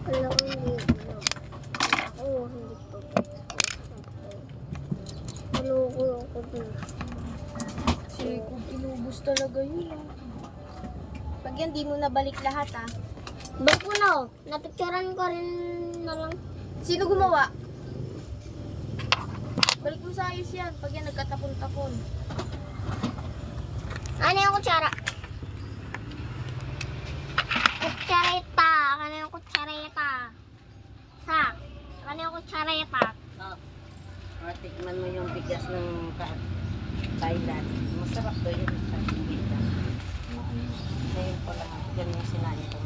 Alam ko hindi alam. Ako, hindi pa po. Maloko ako dun. Si kung inubos talaga yun ah. Pag yan, di mo nabalik lahat ah. Ba't ko na? Napicturan ko rin na lang. Sino gumawa? Balik mo sa ayos yan. Pag yan nagkatapon-tapon. Ano yung kutsara? Kutsareta. Ano yung kutsareta? Sak. Ano yung kutsareta? Oh. Tikman mo yung bigas ng Thailand. Masarap to yun sa bigas. Ngayon ko lang, ganyan sinabi ko.